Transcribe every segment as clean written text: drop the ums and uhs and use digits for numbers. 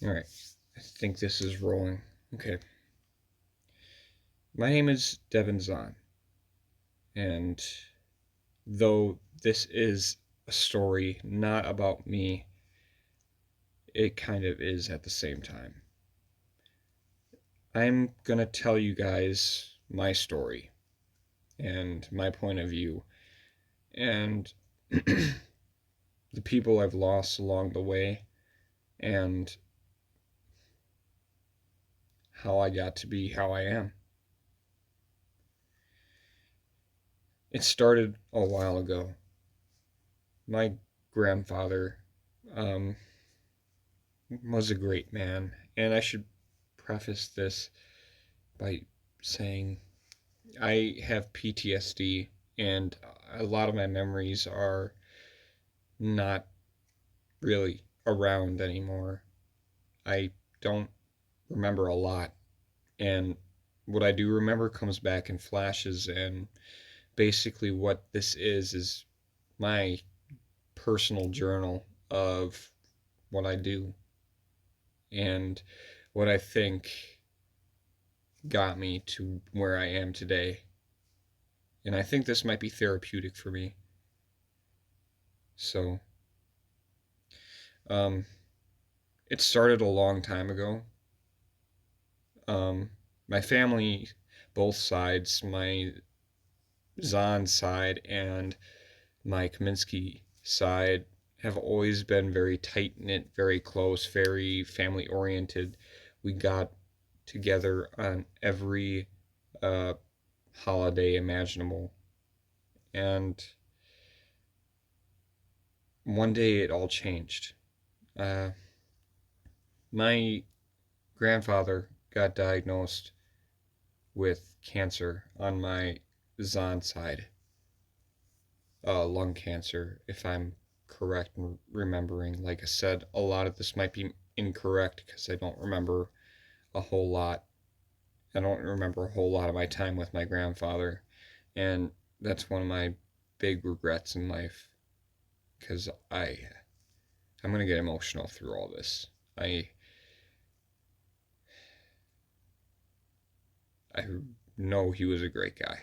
Alright, I think this is rolling. Okay. My name is Devin Zahn, and though this is a story not about me, it kind of is at the same time. I'm gonna tell you guys my story and my point of view and the people I've lost along the way and how I got to be how I am. It started a while ago. My grandfather um, was a great man, and I should preface this by saying I have PTSD, and a lot of my memories are not really around anymore. I don't remember a lot, and what I do remember comes back in flashes. And basically, what this is my personal journal of what I do and what I think got me to where I am today. And I think this might be therapeutic for me. So, um, it started a long time ago. Um, my family, both sides, my Zahn side and my Kaminsky side, have always been very tight knit, very close, very family oriented. We got together on every uh, holiday imaginable. And one day it all changed. Uh, my grandfather got diagnosed with cancer on my Zahn side, lung cancer, if I'm correct in remembering. Like I said, a lot of this might be incorrect because I don't remember a whole lot. I don't remember a whole lot of my time with my grandfather, and that's one of my big regrets in life because I'm gonna get emotional through all this. I I know he was a great guy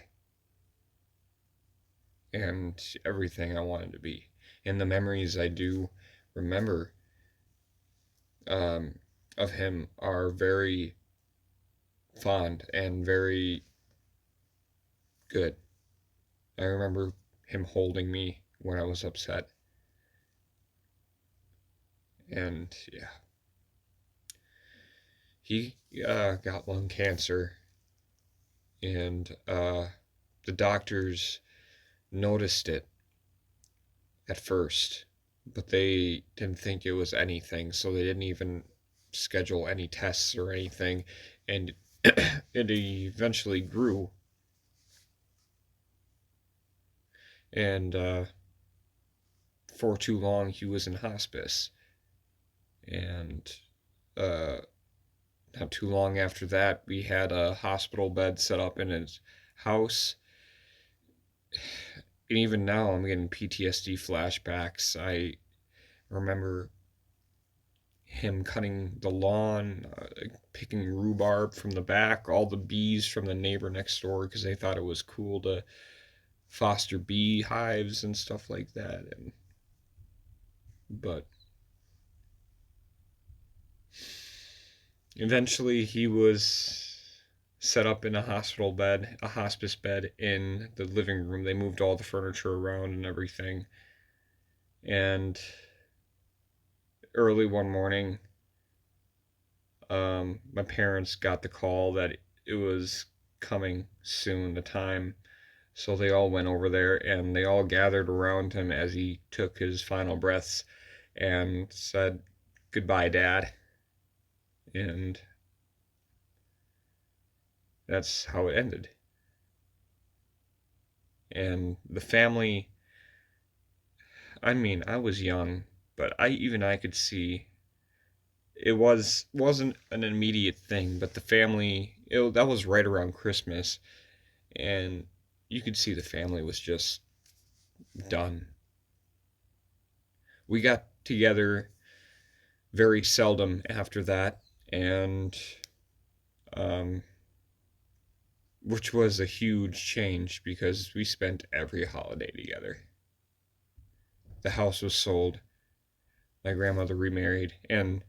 and everything I wanted to be. And the memories I do remember um, of him are very fond and very good. I remember him holding me when I was upset. And yeah, he got lung cancer, and the doctors noticed it at first, but they didn't think it was anything, so they didn't even schedule any tests or anything. And it eventually grew, and for too long he was in hospice. And uh, not too long after that, we had a hospital bed set up in his house. And even now, I'm getting PTSD flashbacks. I remember him cutting the lawn, picking rhubarb from the back, all the bees from the neighbor next door because they thought it was cool to foster bee hives and stuff like that. And but eventually, he was set up in a hospital bed, a hospice bed in the living room. They moved all the furniture around and everything. And early one morning, my parents got the call that it was coming soon, the time. So they all went over there and they all gathered around him as he took his final breaths and said, "Goodbye, Dad." And that's how it ended. And the family, I mean, I was young, but I could see wasn't an immediate thing, but the family, that was right around Christmas, and you could see the family was just done. We got together very seldom after that, and um, which was a huge change because we spent every holiday together. The house was sold, my grandmother remarried, and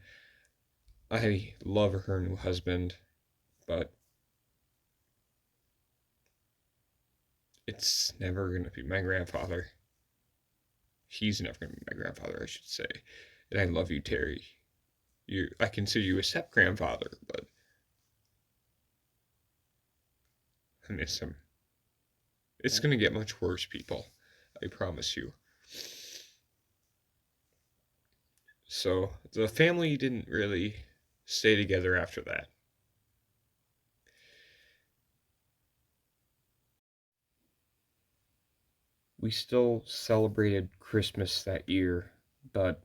I love her new husband, but it's never going to be my grandfather. He's never going to be my grandfather, I should say. And I love you, Terry. I consider you a step grandfather, but I miss him. It's going to get much worse, people. I promise you. So the family didn't really stay together after that. We still celebrated Christmas that year, but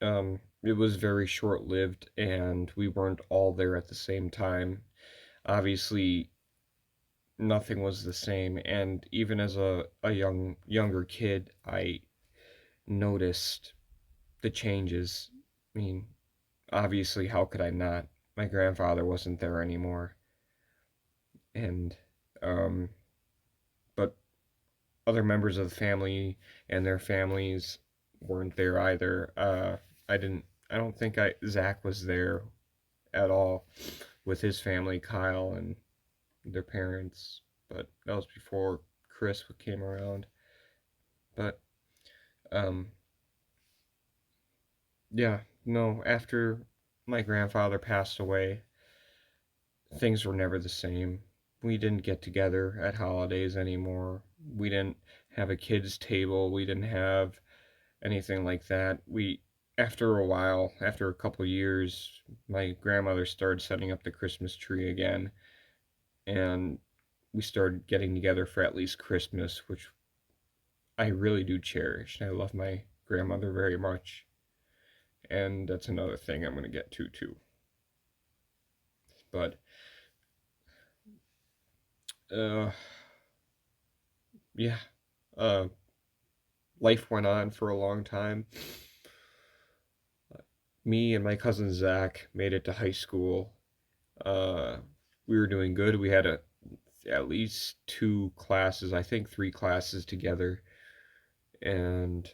it was very short lived and we weren't all there at the same time. Obviously, nothing was the same, and even as a younger kid, I noticed the changes. I mean, obviously, how could I not? My grandfather wasn't there anymore, and um, but other members of the family and their families weren't there either. I didn't. I don't think Zach was there at all with his family, Kyle and their parents. But that was before Chris came around. But um, yeah, no. After my grandfather passed away, things were never the same. We didn't get together at holidays anymore. We didn't have a kids' table. We didn't have anything like that. After a while, after a couple years, my grandmother started setting up the Christmas tree again, and we started getting together for at least Christmas, which I really do cherish. I love my grandmother very much, and that's another thing I'm going to get to too. But uh, yeah, uh, life went on for a long time. Me and my cousin Zach made it to high school. Uh, we were doing good. We had at least two classes, I think three classes together, and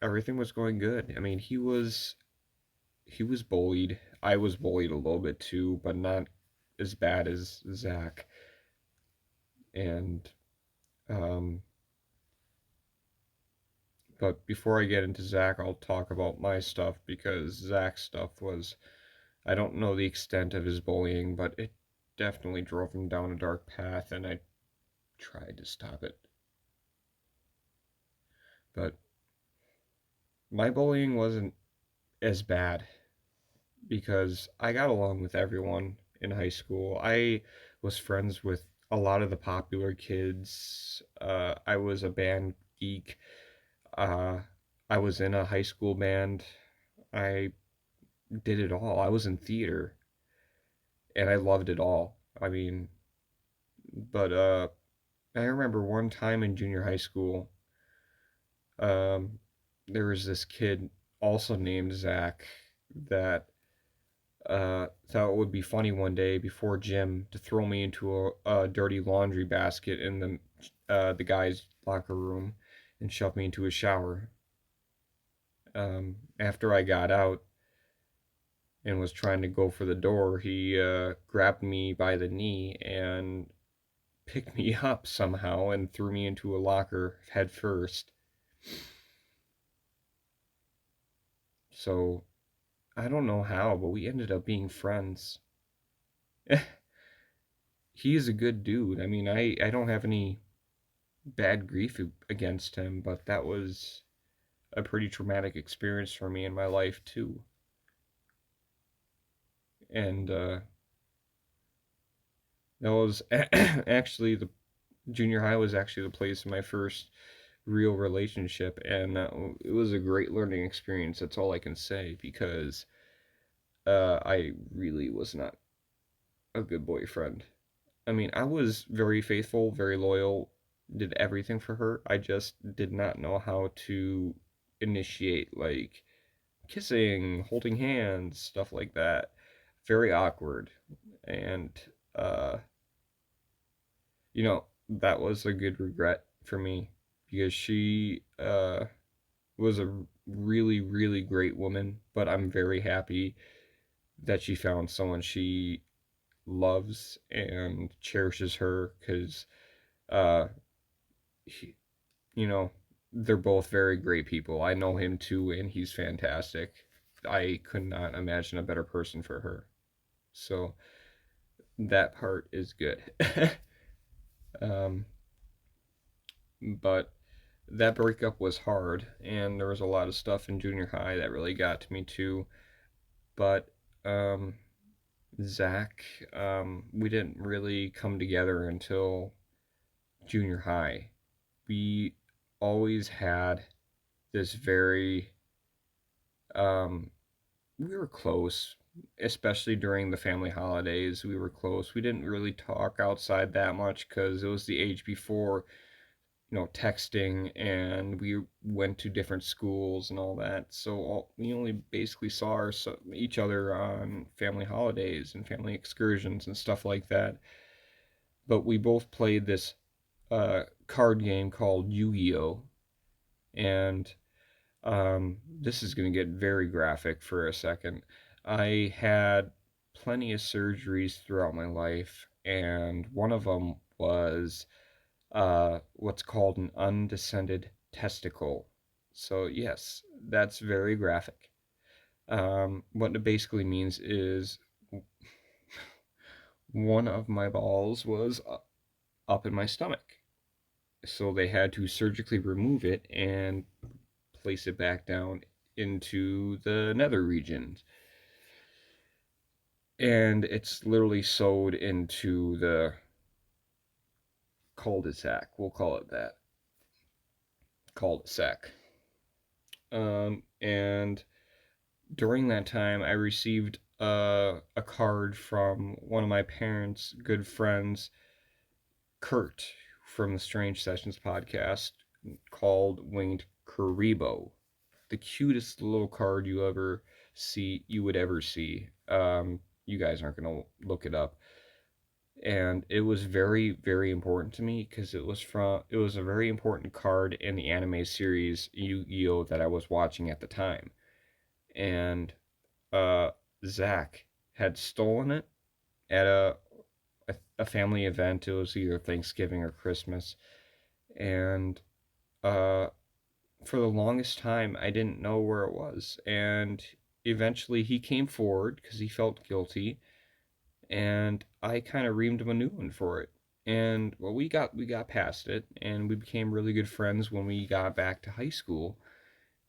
everything was going good. I mean, he was bullied. I was bullied a little bit too, but not as bad as Zach. And um, but before I get into Zach, I'll talk about my stuff because Zach's stuff was, I don't know the extent of his bullying, but it definitely drove him down a dark path, and I tried to stop it. But my bullying wasn't as bad because I got along with everyone in high school. I was friends with a lot of the popular kids. I was a band geek. Uh, I was in a high school band. I did it all. I was in theater and I loved it all. I mean, but I remember one time in junior high school, um, there was this kid also named Zach that thought it would be funny one day before gym to throw me into a dirty laundry basket in the guy's locker room and shove me into a shower. After I got out and was trying to go for the door, he grabbed me by the knee and picked me up somehow and threw me into a locker head first. So I don't know how, but we ended up being friends. He's a good dude. I mean, I don't have any bad grief against him, but that was a pretty traumatic experience for me in my life too. And that was actually the junior high was actually the place of my first real relationship, and it was a great learning experience. That's all I can say because I really was not a good boyfriend. I mean, I was very faithful, very loyal, did everything for her. I just did not know how to initiate like kissing, holding hands, stuff like that. Very awkward. And, uh, that was a good regret for me because she was a really, really great woman, but I'm very happy that she found someone she loves and cherishes her because, uh, he, you know, they're both very great people. I know him too, and he's fantastic. I could not imagine a better person for her. So that part is good. um, but that breakup was hard, and there was a lot of stuff in junior high that really got to me too. But um, Zach, we didn't really come together until junior high. We always had this very, um, we were close, especially during the family holidays. We were close. We didn't really talk outside that much because it was the age before texting, and we went to different schools and all that. So we only basically saw each other on family holidays and family excursions and stuff like that. But we both played this card game called Yu-Gi-Oh, and this is going to get very graphic for a second. I had plenty of surgeries throughout my life, and one of them was what's called an undescended testicle. So, yes, that's very graphic. What it basically means is one of my balls was up in my stomach. So they had to surgically remove it and place it back down into the nether regions. And it's literally sewed into the cul-de-sac. We'll call it that. Cul-de-sac. And during that time, I received a card from one of my parents' good friends, Kurt, from the Strange Sessions podcast, called Winged Karibo. The cutest little card you would ever see. You guys aren't gonna look it up, and it was very, very important to me because it was a very important card in the anime series Yu-Gi-Oh that I was watching at the time, and uh, Zach had stolen it at a family event. It was either Thanksgiving or Christmas, and uh, for the longest time, I didn't know where it was. And eventually, he came forward because he felt guilty, and I kind of reamed him a new one for it. And well, we got past it, and we became really good friends when we got back to high school.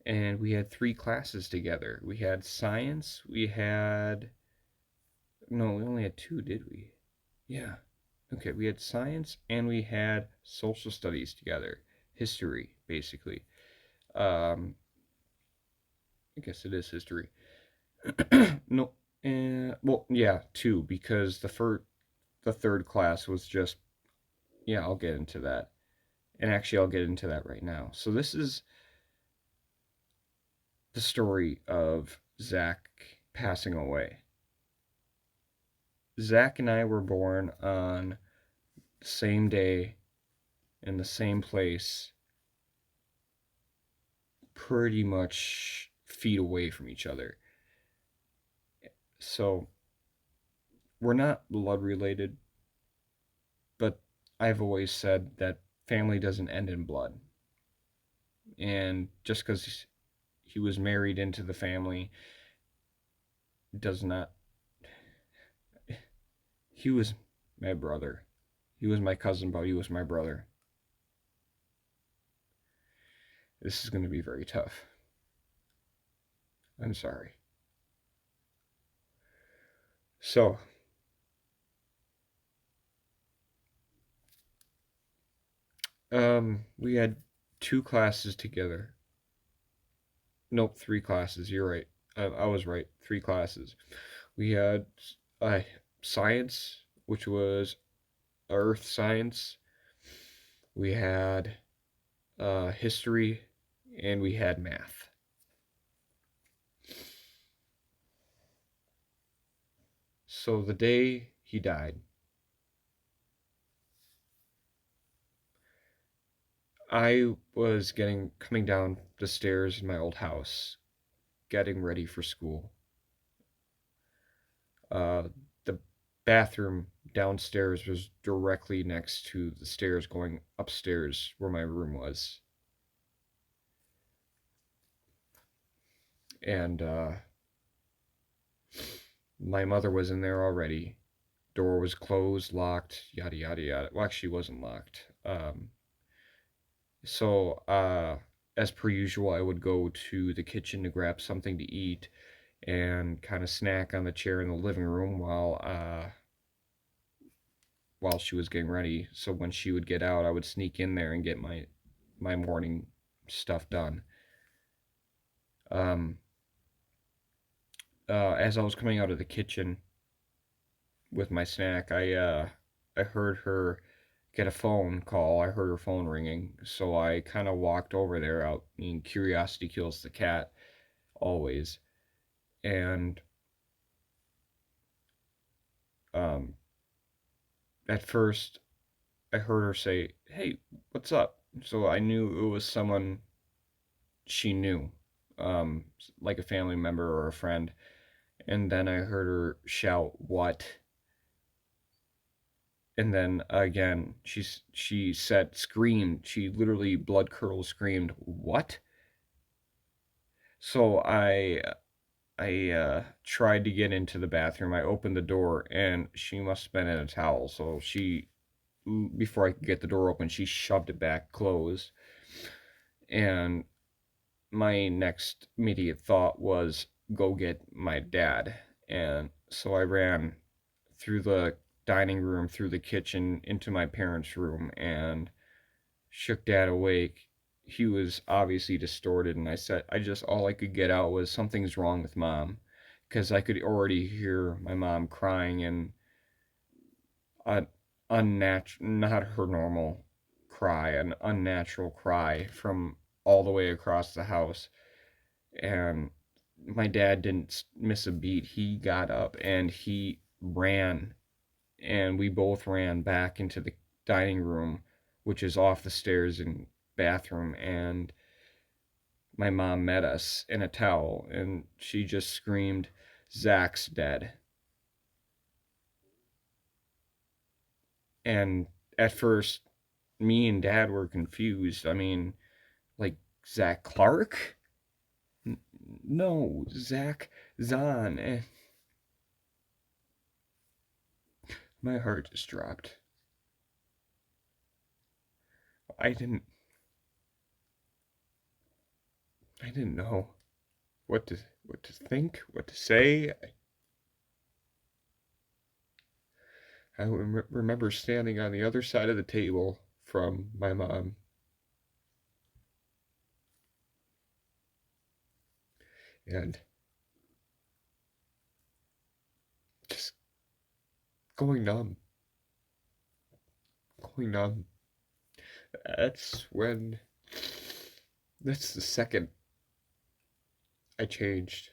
And we had three classes together. We had science. We had no, we only had two, did we? Yeah. Okay, we had science and we had social studies together. History, basically. Um, I guess it is history. No, well, yeah, two because the third class was just yeah. I'll get into that, and actually, I'll get into that right now. So this is the story of Zach passing away. Zach and I were born on the same day in the same place, pretty much feet away from each other. So we're not blood related, but I've always said that family doesn't end in blood. And just because he was married into the family does not. He was my brother. He was my cousin, but he was my brother. This is going to be very tough. I'm sorry. So, we had two classes together. Nope, three classes. You're right. I was right. Three classes. We had uh, science, which was earth science. We had history, and we had math. So the day he died, I was getting coming down the stairs in my old house, getting ready for school. The bathroom downstairs was directly next to the stairs going upstairs where my room was. And my mother was in there already. Door was closed, locked, yada yada yada. Well, actually, it wasn't locked. So, as per usual, I would go to the kitchen to grab something to eat and kind of snack on the chair in the living room while she was getting ready. So when she would get out, I would sneak in there and get my morning stuff done. Um, as I was coming out of the kitchen with my snack, I heard her get a phone call. I heard her phone ringing, so I kind of walked over there. Out, I mean, curiosity kills the cat always, and um, at first I heard her say, "Hey, what's up?" So I knew it was someone she knew, um, like a family member or a friend. And then I heard her shout, "What?" And then again, she said, screamed. She literally blood curdle screamed, "What?" So I tried to get into the bathroom. I opened the door, and she must have been in a towel. So she, before I could get the door open, she shoved it back closed. And my next immediate thought was go get my dad. And so I ran through the dining room, through the kitchen, into my parents' room, and shook dad awake. He was obviously distorted, and all I could get out was something's wrong with mom. Because I could already hear my mom crying and an unnatural, not her normal cry, an unnatural cry from all the way across the house. And my dad didn't miss a beat. He got up and he ran, and we both ran back into the dining room, which is off the stairs and bathroom. And my mom met us in a towel, and she just screamed, "Zach's dead." And at first, me and dad were confused. I mean, like, Zach Clark? No, Zach Zahn. My heart just dropped. I didn't I didn't know what to think, what to say. I remember standing on the other side of the table from my mom and just going numb, going numb. That's when, that's the second I changed.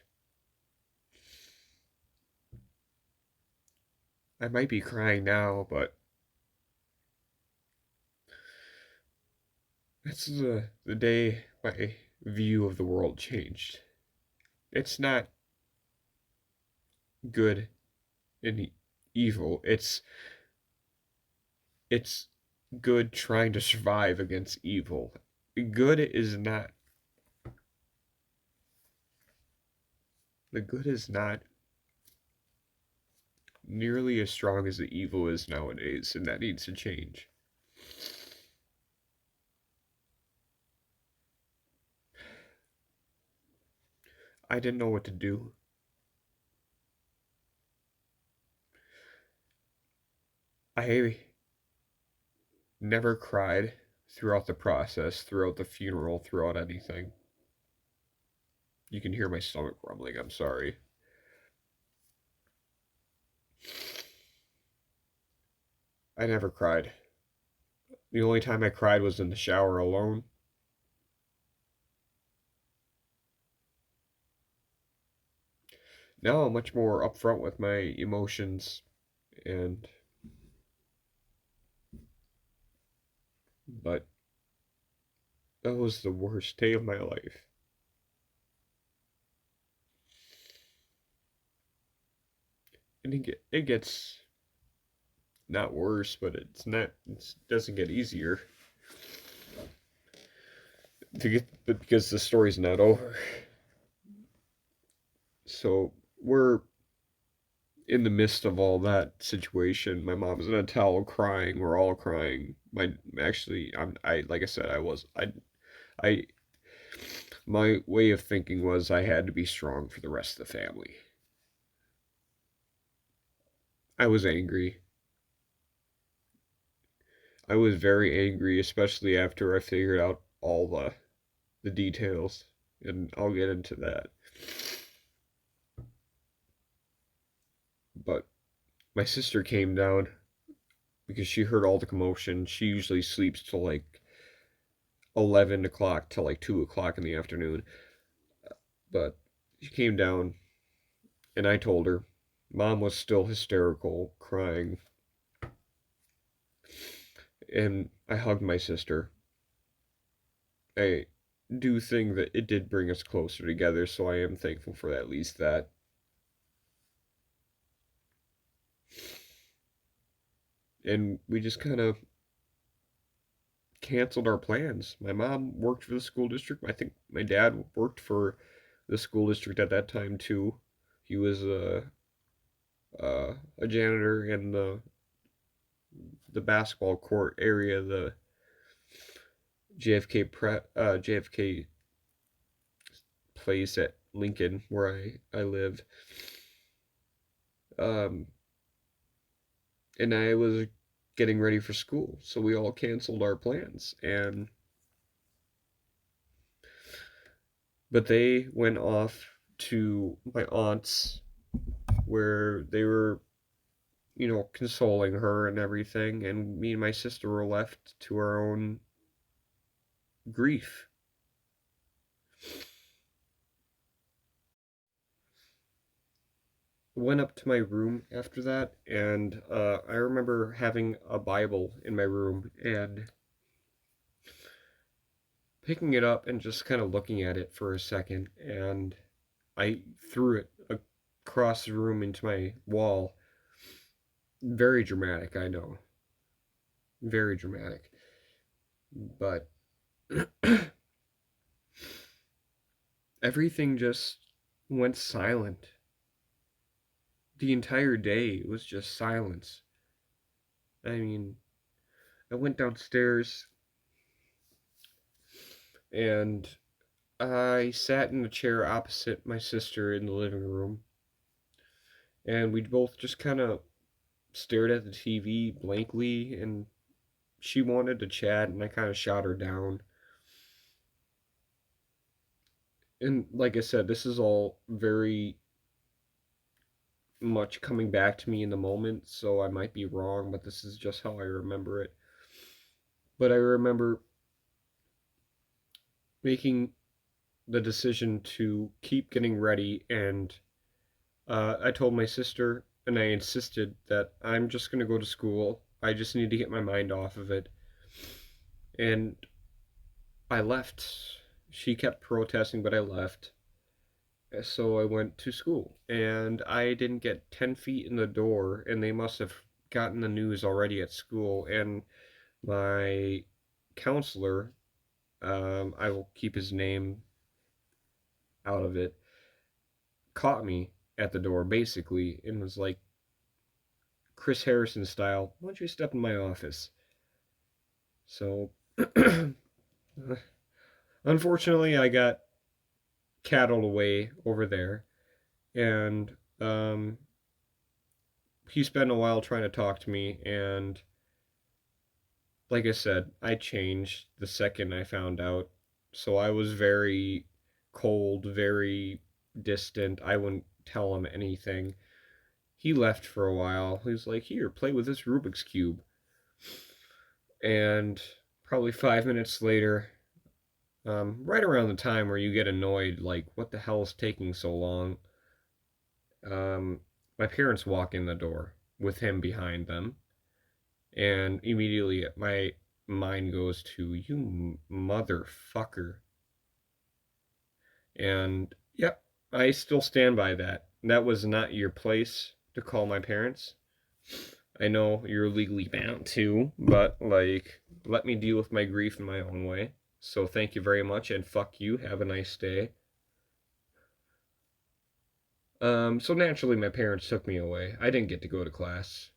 I might be crying now, but that's the day my view of the world changed. It's not good and evil. It's good trying to survive against evil. Good is not the good is not nearly as strong as the evil is nowadays, and that needs to change. I didn't know what to do. I never cried throughout the process, throughout the funeral, throughout anything. You can hear my stomach rumbling, I'm sorry. I never cried. The only time I cried was in the shower alone. now I'm much more upfront with my emotions, and but that was the worst day of my life. And it gets not worse, but it doesn't get easier to get because the story's not over. So we're in the midst of all that situation. My mom's in a towel crying. We're all crying. My actually, I like I said, I my way of thinking was I had to be strong for the rest of the family. I was angry. I was very angry, especially after I figured out all the details, and I'll get into that. But my sister came down because she heard all the commotion. She usually sleeps till like 11 o'clock till like 2 o'clock in the afternoon. But she came down, and I told her. Mom was still hysterical, crying, and I hugged my sister. I do think that it did bring us closer together, so I am thankful for at least that. And we just kind of canceled our plans. My mom worked for the school district. I think my dad worked for the school district at that time too. He was a janitor in the basketball court area, the JFK place at Lincoln where I live. Um, and I was getting ready for school, so we all canceled our plans. And but they went off to my aunt's where they were, consoling her and everything, and me and my sister were left to our own grief. Went up to my room after that, and I remember having a Bible in my room and picking it up and just kind of looking at it for a second, and I threw it across the room into my wall. Very dramatic, I know. Very dramatic. But everything just went silent. The entire day was just silence. I mean, I went downstairs and I sat in the chair opposite my sister in the living room, and we both just kind of stared at the TV blankly. And she wanted to chat, and I kind of shot her down. And like I said, this is all very much coming back to me in the moment, so I might be wrong, but this is just how I remember it. But I remember making the decision to keep getting ready, and I told my sister, and I insisted that I'm just going to go to school. I just need to get my mind off of it. And I left. She kept protesting, but I left. So I went to school, and I didn't get 10 feet in the door, and they must have gotten the news already at school. And my counselor, I will keep his name out of it, caught me at the door basically and was like, Chris Harrison style, why don't you step in my office? So, unfortunately, I got cattled away over there, and he spent a while trying to talk to me. And like I said, I changed the second I found out. So I was very cold, very distant. I wouldn't tell him anything. He left for a while. He was like, "Here, play with this Rubik's Cube." And probably 5 minutes later, right around the time where you get annoyed, like, what the hell is taking so long? my parents walk in the door with him behind them, and immediately my mind goes to you motherfucker. And yep, I still stand by that. That was not your place to call my parents. I know you're legally bound to, but like, let me deal with my grief in my own way. So thank you very much, and fuck you. Have a nice day. So naturally, my parents took me away. I didn't get to go to class.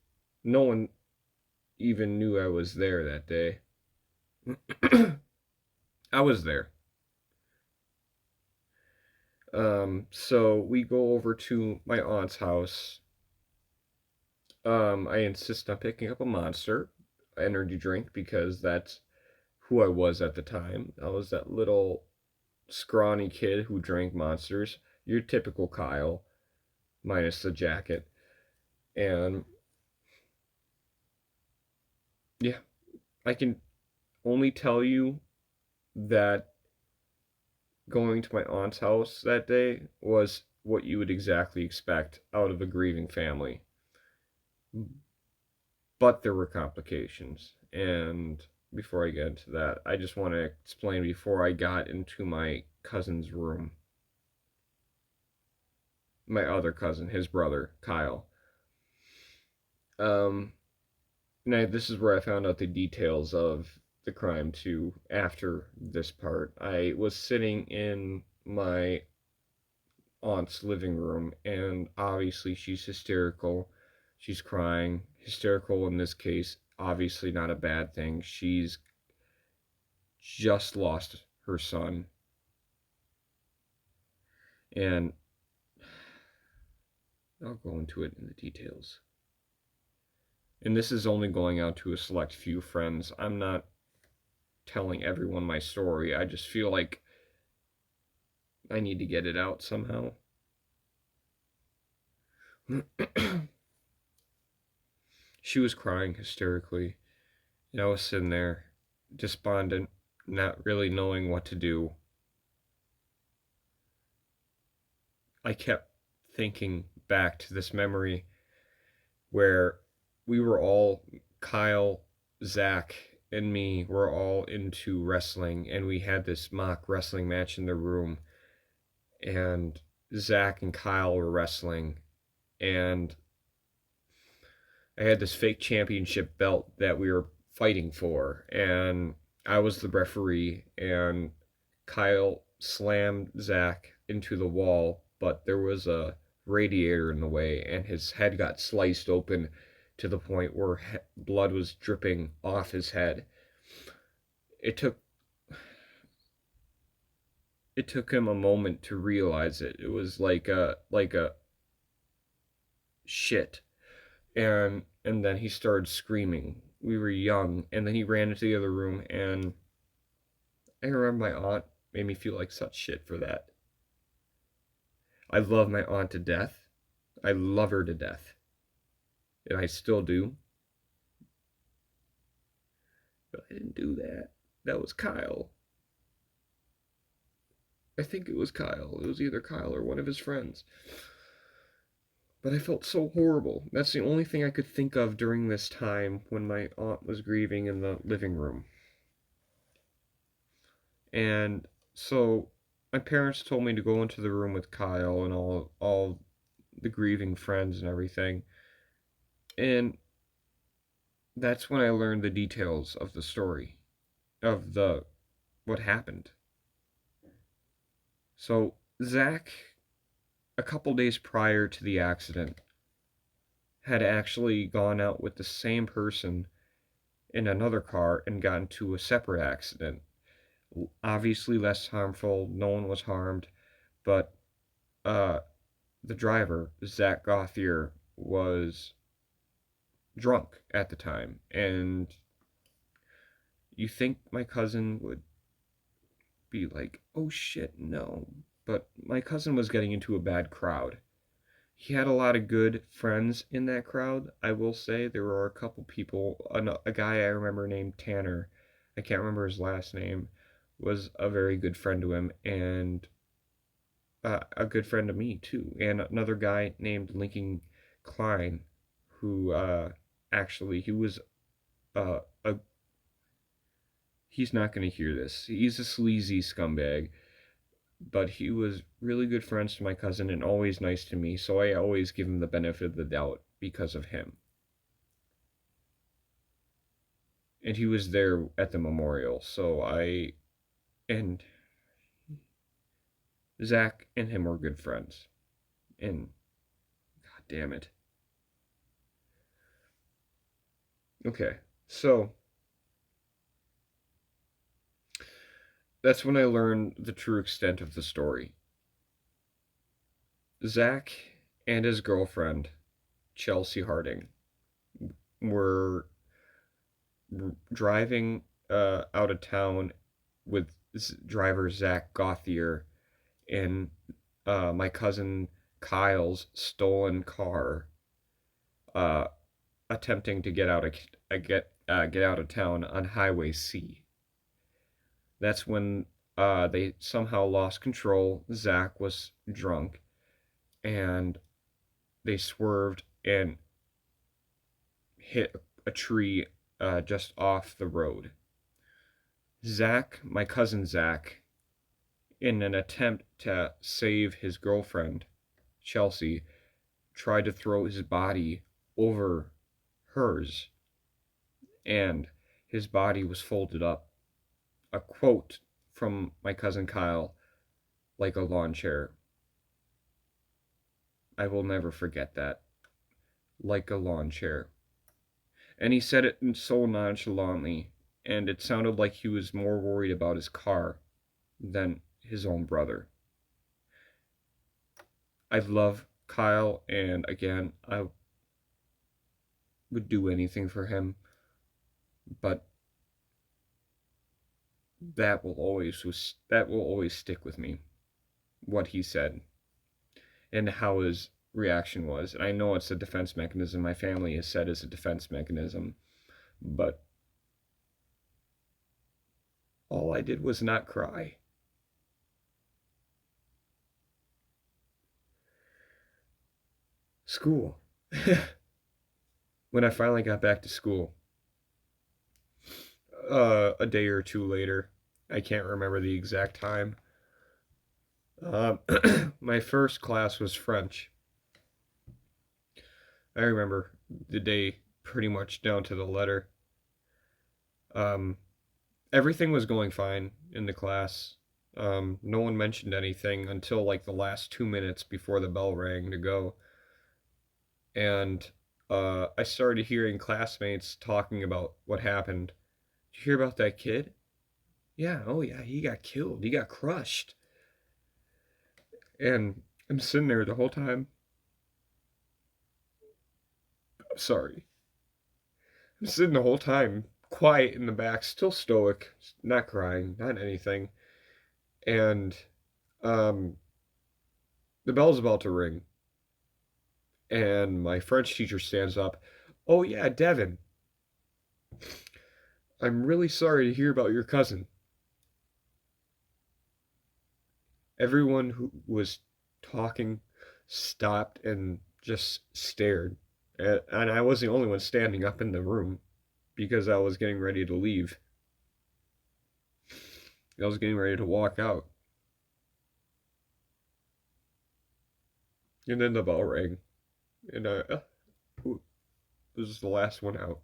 No one even knew I was there that day. I was there. So we go over to my aunt's house. I insist on picking up a Monster energy drink because that's who I was at the time. I was that little scrawny kid who drank Monsters. Your typical Kyle, minus the jacket. And yeah, I can only tell you that going to my aunt's house that day was what you would exactly expect out of a grieving family. But there were complications. And before I get into that, I just want to explain before I got into my cousin's room, my other cousin, his brother, Kyle. Um, Now, this is where I found out the details of the crime too. After this part, I was sitting in my aunt's living room, and obviously she's hysterical. She's crying. Hysterical in this case, obviously not a bad thing. She's just lost her son. And I'll go into it in the details. And this is only going out to a select few friends. I'm not telling everyone my story. I just feel like I need to get it out somehow. She was crying hysterically, and I was sitting there, despondent, not really knowing what to do. I kept thinking back to this memory where we were all, Kyle, Zach, and me, were all into wrestling, and we had this mock wrestling match in the room, and Zach and Kyle were wrestling, and I had this fake championship belt that we were fighting for, and I was the referee, and Kyle slammed Zach into the wall, but there was a radiator in the way, and his head got sliced open to the point where blood was dripping off his head. It took it took him a moment to realize it. It was like a shit. And then he started screaming. We were young, and then he ran into the other room, and I remember my aunt made me feel like such shit for that. I love my aunt to death. I love her to death. And I still do. But I didn't do that. That was Kyle. I think it was Kyle. It was either Kyle or one of his friends. But I felt so horrible. That's the only thing I could think of during this time when my aunt was grieving in the living room. And so my parents told me to go into the room with Kyle and all the grieving friends and everything. And that's when I learned the details of the story of the what happened. So Zach, a couple days prior to the accident, had actually gone out with the same person in another car and got into a separate accident. Obviously less harmful, no one was harmed, but uh, the driver, Zach Gothier, was drunk at the time. And you think my cousin would be like, oh shit, no. But my cousin was getting into a bad crowd. He had a lot of good friends in that crowd. I will say there were a couple people. A guy I remember named Tanner, I can't remember his last name, was a very good friend to him. And a good friend of me too, and another guy named Lincoln Klein, who actually he was a he's not going to hear this. He's a sleazy scumbag, but he was really good friends to my cousin and always nice to me, so I always give him the benefit of the doubt because of him. And he was there at the memorial, so and Zach and him were good friends. And god damn it. Okay, so that's when I learned the true extent of the story. Zach and his girlfriend, Chelsea Harding, were driving out of town with driver Zach Gothier in my cousin Kyle's stolen car, uh, attempting to get out of town on Highway C. That's when they somehow lost control. Zach was drunk, and they swerved and hit a tree just off the road. Zach, my cousin Zach, in an attempt to save his girlfriend, Chelsea, tried to throw his body over hers, and his body was folded up. A quote from my cousin Kyle, like a lawn chair. I will never forget that. Like a lawn chair. And he said it so nonchalantly, and it sounded like he was more worried about his car than his own brother. I love Kyle, and again, I would do anything for him, but that will always stick with me. What he said and how his reaction was. And I know it's a defense mechanism. My family has said it's a defense mechanism, but all I did was not cry. School. When I finally got back to school, a day or two later, I can't remember the exact time. Um, my first class was French. I remember the day pretty much down to the letter. Um, Everything was going fine in the class. No one mentioned anything until like the last 2 minutes before the bell rang to go. And I started hearing classmates talking about what happened. Did you hear about that kid? Yeah, oh yeah, he got killed. He got crushed. And I'm sitting there the whole time. Sorry. I'm sitting the whole time, quiet in the back, still stoic, not crying, not anything. And um, the bell's about to ring. And my French teacher stands up. Oh, yeah, Devin. I'm really sorry to hear about your cousin. Everyone who was talking stopped and just stared. And I was the only one standing up in the room because I was getting ready to leave. I was getting ready to walk out. And then the bell rang. And this is the last one out.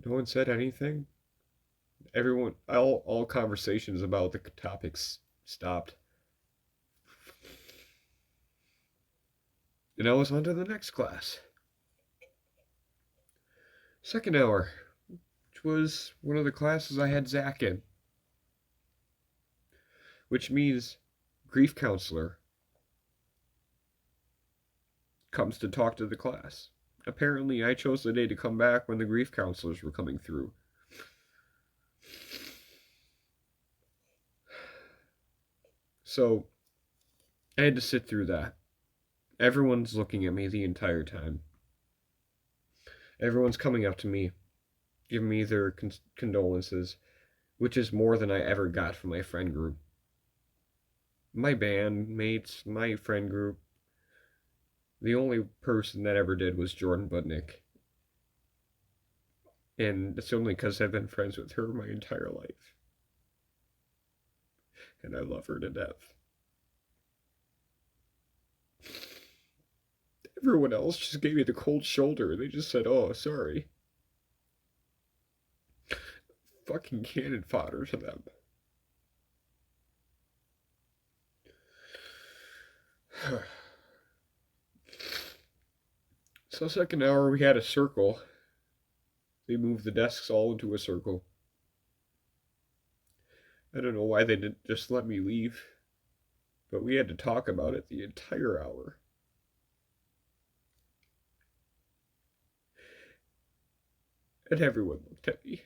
No one said anything. Everyone, all conversations about the topics stopped. And I was on to the next class. Second hour, which was one of the classes I had Zach in. Which means grief counselor comes to talk to the class. Apparently, I chose the day to come back when the grief counselors were coming through. So, I had to sit through that. Everyone's looking at me the entire time. Everyone's coming up to me, giving me their condolences, which is more than I ever got from my friend group. my bandmates, my friend group, the only person that ever did was Jordan Budnick. And it's only because I've been friends with her my entire life. And I love her to death. Everyone else just gave me the cold shoulder. They just said, oh, sorry. Fucking cannon fodder to them. So, second hour, we had a circle. They moved the desks all into a circle. I don't know why they didn't just let me leave, but we had to talk about it the entire hour. And everyone looked at me.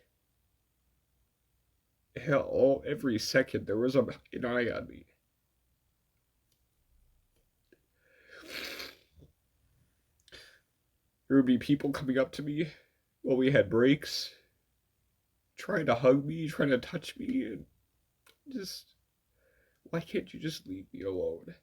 Hell, every second there was an eye on me. There would be people coming up to me while we had breaks, trying to hug me, trying to touch me, and just, why can't you just leave me alone?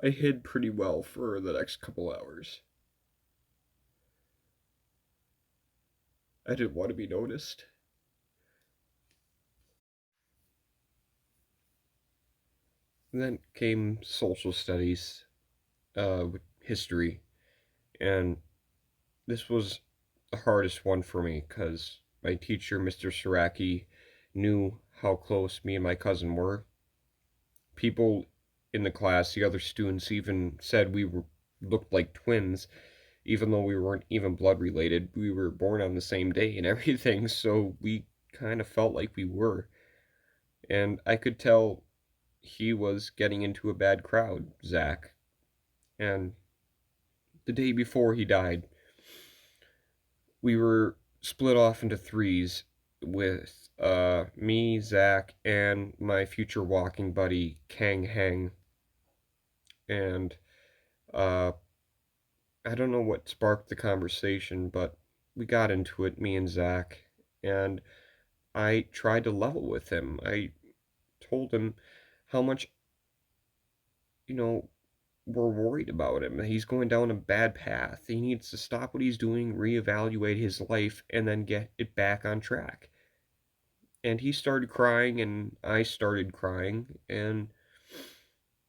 I hid pretty well for the next couple hours. I didn't want to be noticed. And then came social studies, history, and this was the hardest one for me because my teacher, Mr. Saraki, knew how close me and my cousin were. People in the class, the other students, even said looked like twins, even though we weren't even blood related. We were born on the same day and everything, so we kind of felt like we were. And I could tell he was getting into a bad crowd, Zach. And the day before he died, we were split off into threes with me, Zach, and my future walking buddy, Kang Heng. And uh, I don't know what sparked the conversation, but we got into it, me and Zach. And I tried to level with him. I told him how much, you know, we're worried about him. He's going down a bad path. He needs to stop what he's doing, reevaluate his life, and then get it back on track. And he started crying, and I started crying. And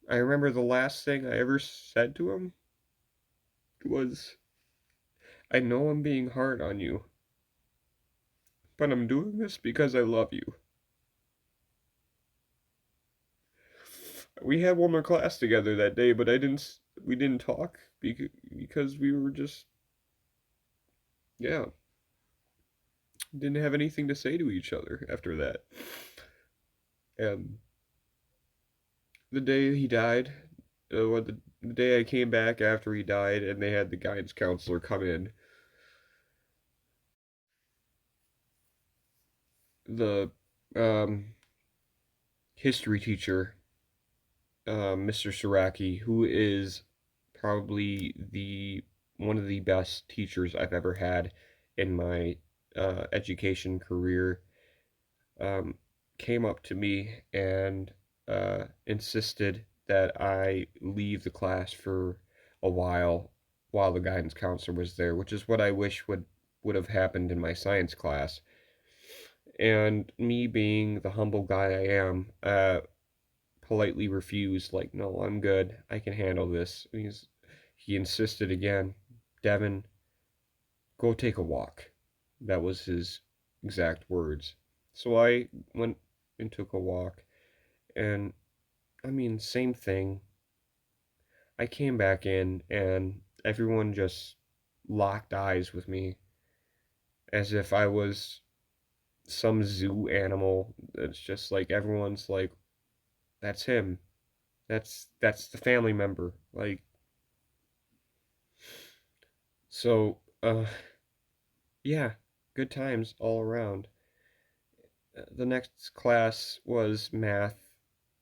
I remember the last thing I ever said to him was, I know I'm being hard on you, but I'm doing this because I love you. We had one more class together that day, but we didn't talk because we were just, yeah, didn't have anything to say to each other after that. And the day he died, the day I came back after he died, and they had the guidance counselor come in, the um, history teacher, Mr. Saraki, who is probably the one of the best teachers I've ever had in my education career, um, came up to me and insisted that I leave the class for a while the guidance counselor was there, which is what I wish would have happened in my science class. And me being the humble guy I am, politely refused, like, no, I'm good. I can handle this. He insisted again, Devin, go take a walk. That was his exact words. So I went and took a walk, and I mean, same thing. I came back in, and everyone just locked eyes with me as if I was some zoo animal. It's just like everyone's like, that's him. That's the family member. Like, so yeah, good times all around. The next class was math,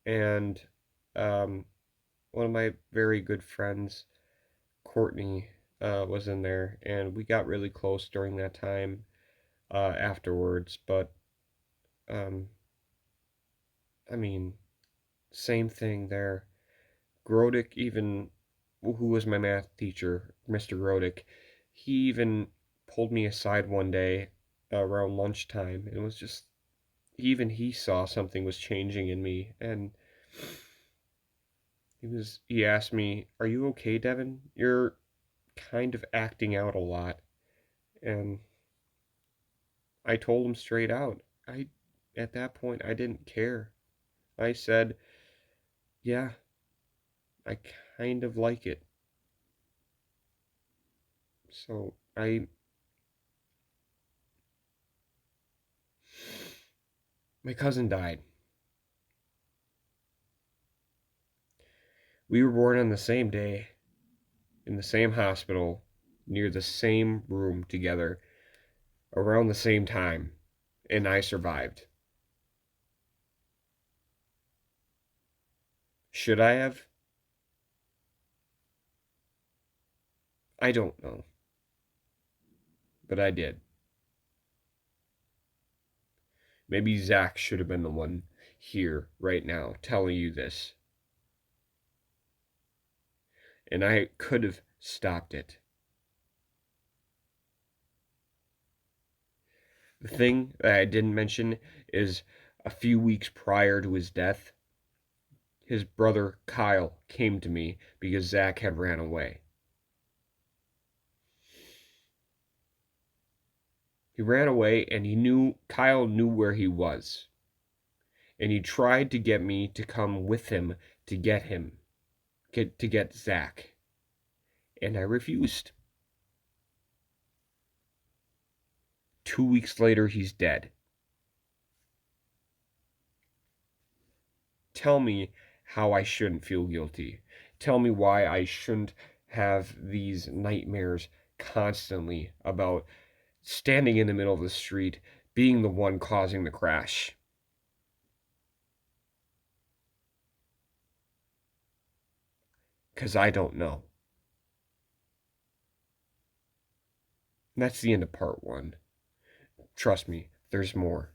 and um, one of my very good friends, Courtney, was in there, and we got really close during that time. afterwards, but um, I mean, same thing there. Grodick even, who was my math teacher, Mr. Grodick, he even pulled me aside one day around lunchtime, and it was just even he saw something was changing in me, and he asked me, "Are you okay, Devin? You're kind of acting out a lot." And I told him straight out. I At that point I didn't care. I said, "Yeah, I kind of like it." So I my cousin died. We were born on the same day, in the same hospital, near the same room together, around the same time, and I survived. Should I have? I don't know, but I did. Maybe Zach should have been the one here right now telling you this, and I could have stopped it. The thing that I didn't mention is a few weeks prior to his death, his brother Kyle came to me because Zach had ran away. He ran away and Kyle knew where he was. And he tried to get me to come with him to get Zach. And I refused. 2 weeks later, he's dead. Tell me how I shouldn't feel guilty. Tell me why I shouldn't have these nightmares constantly about standing in the middle of the street, being the one causing the crash. Because I don't know. And that's the end of part one. Trust me, there's more.